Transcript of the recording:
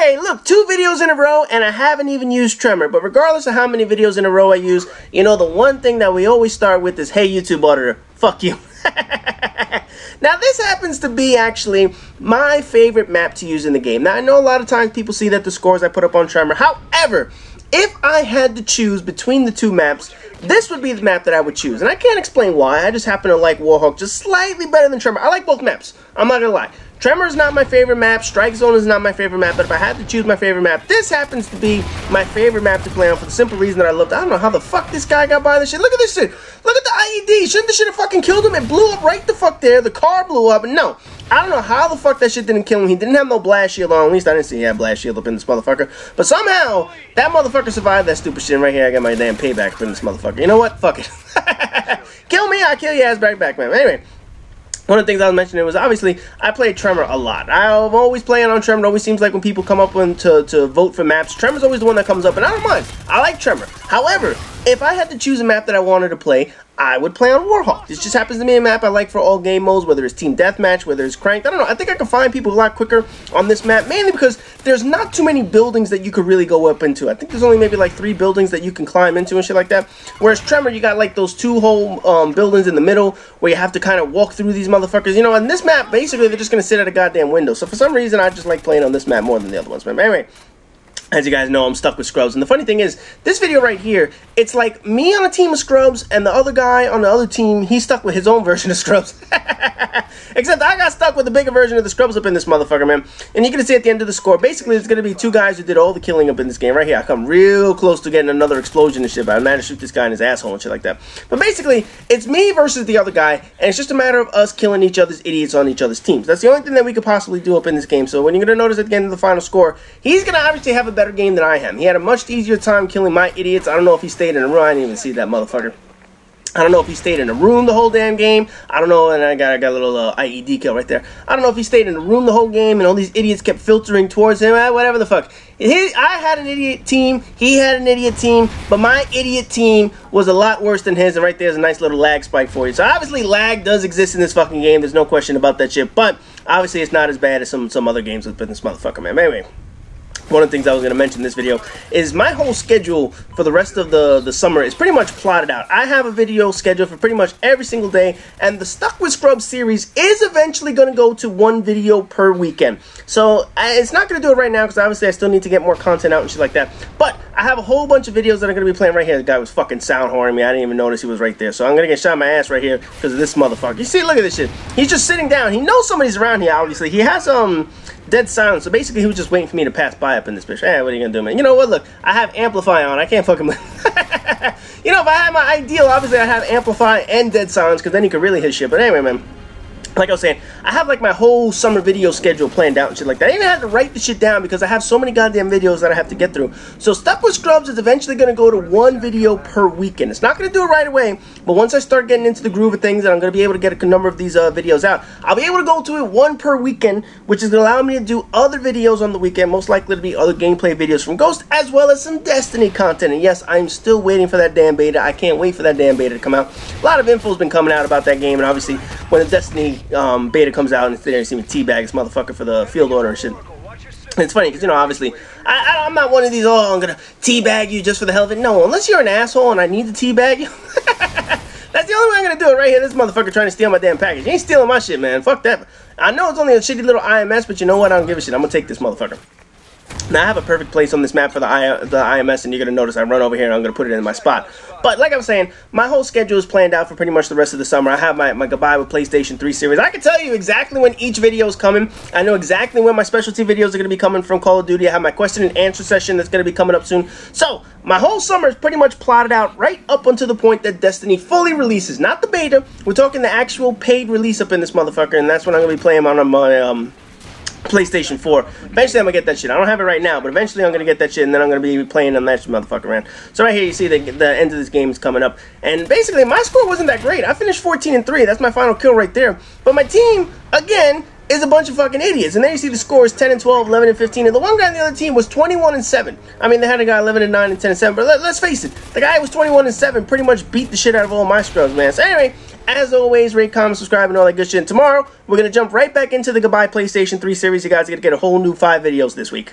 Hey, look, 2 videos in a row, and I haven't even used Tremor. But regardless of how many videos in a row I use, you know, the one thing that we always start with is, hey, YouTube auditor, fuck you. Now, this happens to be actually my favorite map to use in the game. Now, I know a lot of times people see that the scores I put up on Tremor. However, if I had to choose between the 2 maps, this would be the map that I would choose. And I can't explain why. I just happen to like Warhawk just slightly better than Tremor. I like both maps. I'm not going to lie. Tremor is not my favorite map. Strike Zone is not my favorite map. But if I had to choose my favorite map, this happens to be my favorite map to play on for the simple reason that I loved. I don't know how the fuck this guy got by this shit. Look at this shit. Look at the IED. Shouldn't this shit have fucking killed him? It blew up right the fuck there. The car blew up. And no, I don't know how the fuck that shit didn't kill him. He didn't have no blast shield on. At least I didn't see he had blast shield up in this motherfucker. But somehow, that motherfucker survived that stupid shit. And right here, I got my damn payback from this motherfucker. You know what? Fuck it. Kill me, I kill your ass back, man. Anyway. One of the things I was mentioning was, obviously, I played Tremor a lot. I'm always playing on Tremor. It always seems like when people come up to vote for maps, Tremor's always the one that comes up, and I don't mind. I like Tremor. However, if I had to choose a map that I wanted to play, I would play on Warhawk. This just happens to be a map I like for all game modes, whether it's Team Deathmatch, whether it's Cranked. I don't know. I think I can find people a lot quicker on this map, mainly because there's not too many buildings that you could really go up into. I think there's only maybe like 3 buildings that you can climb into and shit like that. Whereas Tremor, you got like those 2 whole buildings in the middle where you have to kind of walk through these motherfuckers. You know, on this map, basically, they're just going to sit at a goddamn window. So for some reason, I just like playing on this map more than the other ones. But anyway, as you guys know, I'm stuck with Scrubs. And the funny thing is, this video right here, it's like me on a team of Scrubs, and the other guy on the other team, he's stuck with his own version of Scrubs. Except I got stuck with the bigger version of the Scrubs up in this motherfucker, man. And you're going to see at the end of the score, basically, it's going to be 2 guys who did all the killing up in this game. Right here, I come real close to getting another explosion and shit, but I managed to shoot this guy in his asshole and shit like that. But basically, it's me versus the other guy, and it's just a matter of us killing each other's idiots on each other's teams. That's the only thing that we could possibly do up in this game. So when you're going to notice at the end of the final score, he's going to obviously have a better game than I am. He had a much easier time killing my idiots. I don't know if he stayed in a room. I didn't even see that motherfucker. I don't know if he stayed in a room the whole damn game. I don't know, and I got a little IED kill right there. I don't know if he stayed in a room the whole game and all these idiots kept filtering towards him. Whatever the fuck. I had an idiot team. He had an idiot team. But my idiot team was a lot worse than his. And right there's a nice little lag spike for you. So obviously lag does exist in this fucking game. There's no question about that shit. But obviously it's not as bad as some other games with this motherfucker, man. Anyway. One of the things I was going to mention in this video is my whole schedule for the rest of the summer is pretty much plotted out. I have a video scheduled for pretty much every single day, and the Stuck with Scrubs series is eventually going to go to 1 video per weekend. So it's not going to do it right now because obviously I still need to get more content out and shit like that. But I have a whole bunch of videos that are going to be playing right here. The guy was fucking sound whoring me. I didn't even notice he was right there. So I'm going to get shot in my ass right here because of this motherfucker. You see, look at this shit. He's just sitting down. He knows somebody's around here, obviously. He has dead silence, so basically he was just waiting for me to pass by up in this bitch. Hey, what are you gonna do, man? You know what, look, I have Amplify on. I can't fucking you know, if I had my ideal, obviously I'd have Amplify and dead silence, because then he could really hit shit. But anyway, man, like I was saying, I have like my whole summer video schedule planned out and shit like that. I even had to write the shit down because I have so many goddamn videos that I have to get through. So Stuck with Scrubs is eventually going to go to 1 video per weekend. It's not going to do it right away, but once I start getting into the groove of things and I'm going to be able to get a number of these videos out, I'll be able to go to it 1 per weekend, which is going to allow me to do other videos on the weekend, most likely to be other gameplay videos from Ghost, as well as some Destiny content. And yes, I'm still waiting for that damn beta. I can't wait for that damn beta to come out. A lot of info's been coming out about that game, and obviously when the Destiny beta comes out and there, you see me teabag this motherfucker for the field order and shit. It's funny because, you know, obviously I'm not one of these, oh, I'm gonna teabag you just for the hell of it. No, unless you're an asshole and I need to teabag you. That's the only way I'm gonna do it right here. This motherfucker trying to steal my damn package. He ain't stealing my shit, man. Fuck that. I know it's only a shitty little IMS, but you know what? I don't give a shit. I'm gonna take this motherfucker. Now I have a perfect place on this map for the IMS, and you're going to notice I run over here and I'm going to put it in my spot. But like I was saying, my whole schedule is planned out for pretty much the rest of the summer. I have my Goodbye with PlayStation 3 series. I can tell you exactly when each video is coming. I know exactly when my specialty videos are going to be coming from Call of Duty. I have my question and answer session that's going to be coming up soon. So my whole summer is pretty much plotted out right up until the point that Destiny fully releases. Not the beta. We're talking the actual paid release up in this motherfucker, and that's when I'm going to be playing on my PlayStation 4. Eventually I'm gonna get that shit. I don't have it right now, but eventually I'm gonna get that shit, and then I'm gonna be playing on that motherfucker, man. So right here you see the end of this game is coming up, and basically my score wasn't that great. I finished 14-3. That's my final kill right there. But my team, again, is a bunch of fucking idiots. And there you see the scores 10-12, 11-15, and the one guy on the other team was 21-7. I mean, they had a guy 11-9 and 10-7, but let's face it, the guy was 21-7, pretty much beat the shit out of all my scrubs, man. So anyway, as always, rate, comment, subscribe, and all that good shit. And tomorrow, we're going to jump right back into the Goodbye PlayStation 3 series. You guys are going to get a whole new 5 videos this week.